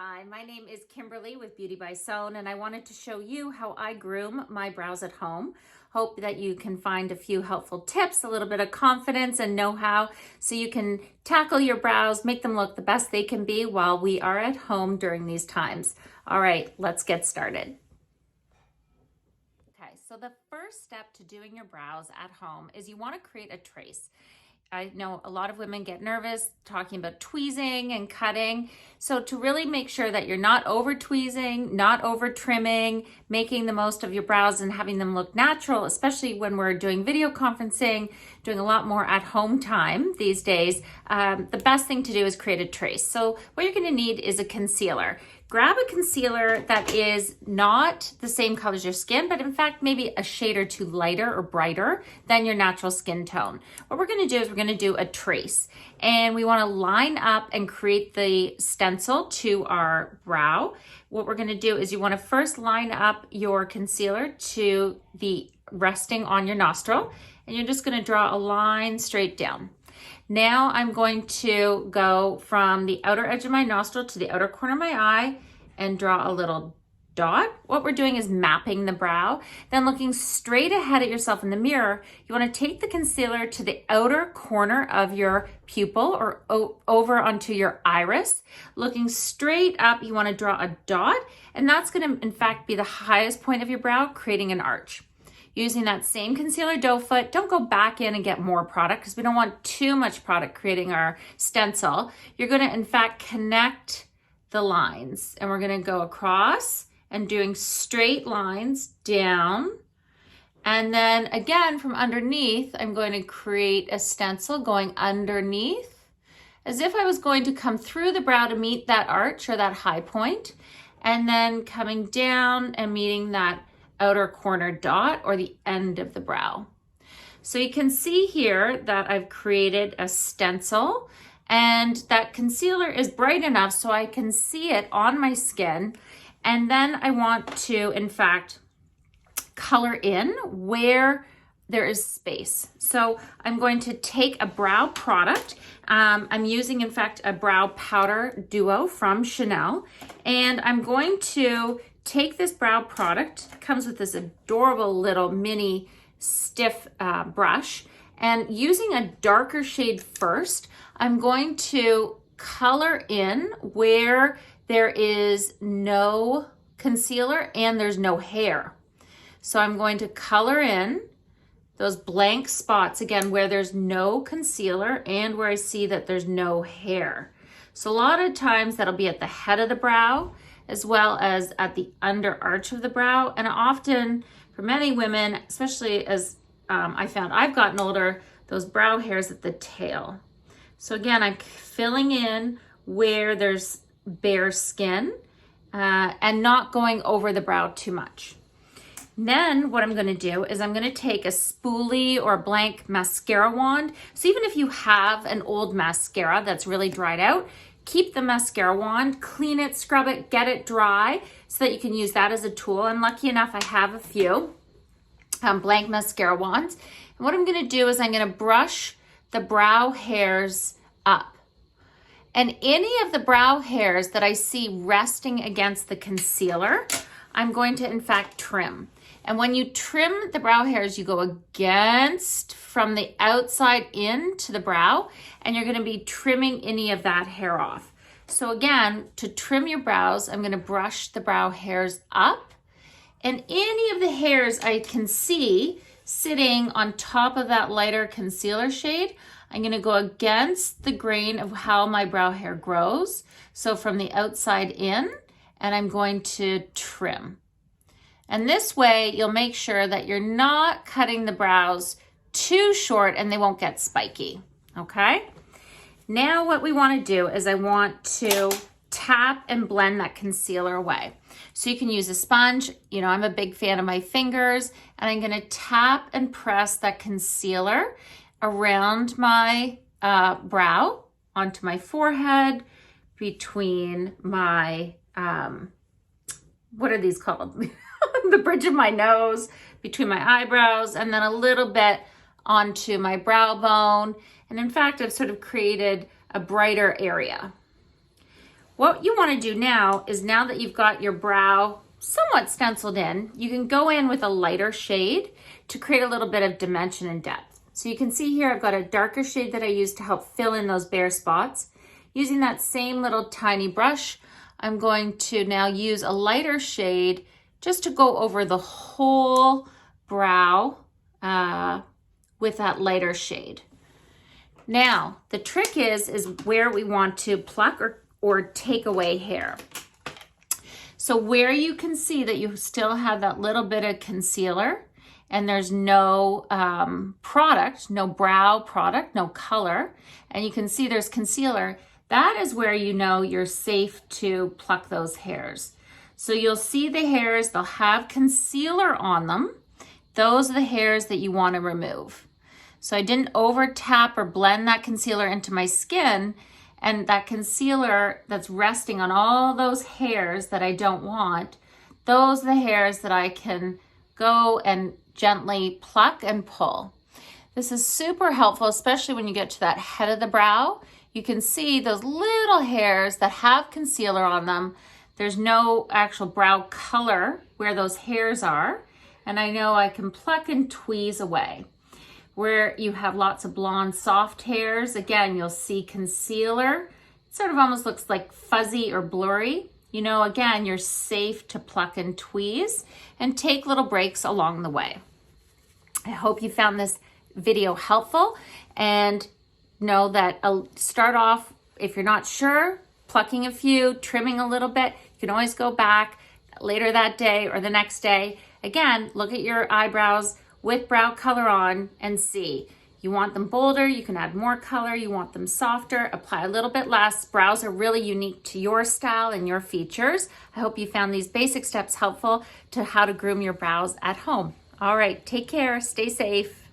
Hi, my name is Kimberly with Beauty by Sewn, and I wanted to show you how I groom my brows at home. Hope that you can find a few helpful tips, a little bit of confidence and know-how so you can tackle your brows, make them look the best they can be while we are at home during these times. All right, let's get started. Okay, so the first step to doing your brows at home is you want to create a trace. I know a lot of women get nervous talking about tweezing and cutting. So to really make sure that you're not over tweezing, not over trimming, making the most of your brows and having them look natural, especially when we're doing video conferencing, doing a lot more at home time these days, the best thing to do is create a trace. So what you're gonna need is a concealer. Grab a concealer that is not the same color as your skin, but in fact, maybe a shade or two lighter or brighter than your natural skin tone. What we're gonna do is we're gonna do a trace, and we wanna line up and create the stencil to our brow. What we're gonna do is you wanna first line up your concealer to the resting on your nostril, and you're just gonna draw a line straight down. Now I'm going to go from the outer edge of my nostril to the outer corner of my eye and draw a little dot. What we're doing is mapping the brow. Then looking straight ahead at yourself in the mirror, you want to take the concealer to the outer corner of your pupil or over onto your iris. Looking straight up, you want to draw a dot, and that's going to in fact be the highest point of your brow, creating an arch. Using that same concealer doe foot, don't go back in and get more product because we don't want too much product creating our stencil. You're going to in fact connect the lines, and we're going to go across and doing straight lines down. And then again from underneath, I'm going to create a stencil going underneath as if I was going to come through the brow to meet that arch or that high point, and then coming down and meeting that outer corner dot or the end of the brow. So you can see here that I've created a stencil, and that concealer is bright enough so I can see it on my skin. And then I want to, in fact, color in where there is space. So I'm going to take a brow product. I'm using, in fact, a brow powder duo from Chanel, and I'm going to take this brow product. It comes with this adorable little mini stiff brush, and using a darker shade first, I'm going to color in where there is no concealer and there's no hair. So I'm going to color in those blank spots, again, where there's no concealer and where I see that there's no hair. So a lot of times that'll be at the head of the brow as well as at the under arch of the brow. And often for many women, especially as I found I've gotten older, those brow hairs at the tail. So again, I'm filling in where there's bare skin and not going over the brow too much. Then what I'm gonna do is I'm gonna take a spoolie or a blank mascara wand. So even if you have an old mascara that's really dried out, keep the mascara wand, clean it, scrub it, get it dry so that you can use that as a tool. And lucky enough, I have a few blank mascara wands. And what I'm gonna do is I'm gonna brush the brow hairs up. And any of the brow hairs that I see resting against the concealer, I'm going to in fact trim. And when you trim the brow hairs, you go against from the outside in to the brow, and you're gonna be trimming any of that hair off. So again, to trim your brows, I'm gonna brush the brow hairs up, and any of the hairs I can see sitting on top of that lighter concealer shade, I'm gonna go against the grain of how my brow hair grows. So from the outside in, and I'm going to trim. And this way, you'll make sure that you're not cutting the brows too short and they won't get spiky, okay? Now what we wanna do is I want to tap and blend that concealer away. So you can use a sponge. You know, I'm a big fan of my fingers, and I'm gonna tap and press that concealer around my brow, onto my forehead, between my, what are these called? The bridge of my nose, between my eyebrows, and then a little bit onto my brow bone. And in fact, I've sort of created a brighter area. What you want to do now is, now that you've got your brow somewhat stenciled in, you can go in with a lighter shade to create a little bit of dimension and depth. So you can see here I've got a darker shade that I use to help fill in those bare spots. Using that same little tiny brush, I'm going to now use a lighter shade just to go over the whole brow with that lighter shade. Now, the trick is where we want to pluck or take away hair. So where you can see that you still have that little bit of concealer and there's no product, no brow product, no color, and you can see there's concealer, that is where you know you're safe to pluck those hairs. So you'll see the hairs, they'll have concealer on them. Those are the hairs that you want to remove. So I didn't over tap or blend that concealer into my skin, and that concealer that's resting on all those hairs that I don't want, those are the hairs that I can go and gently pluck and pull. This is super helpful, especially when you get to that head of the brow. You can see those little hairs that have concealer on them. There's no actual brow color where those hairs are, and I know I can pluck and tweeze away. Where you have lots of blonde soft hairs, again, you'll see concealer. It sort of almost looks like fuzzy or blurry. You know, again, you're safe to pluck and tweeze and take little breaks along the way. I hope you found this video helpful, and know that I'll start off, if you're not sure, plucking a few, trimming a little bit. You can always go back later that day or the next day. Again, look at your eyebrows with brow color on and see. You want them bolder, you can add more color. You want them softer, apply a little bit less. Brows are really unique to your style and your features. I hope you found these basic steps helpful to how to groom your brows at home. All right, take care, stay safe.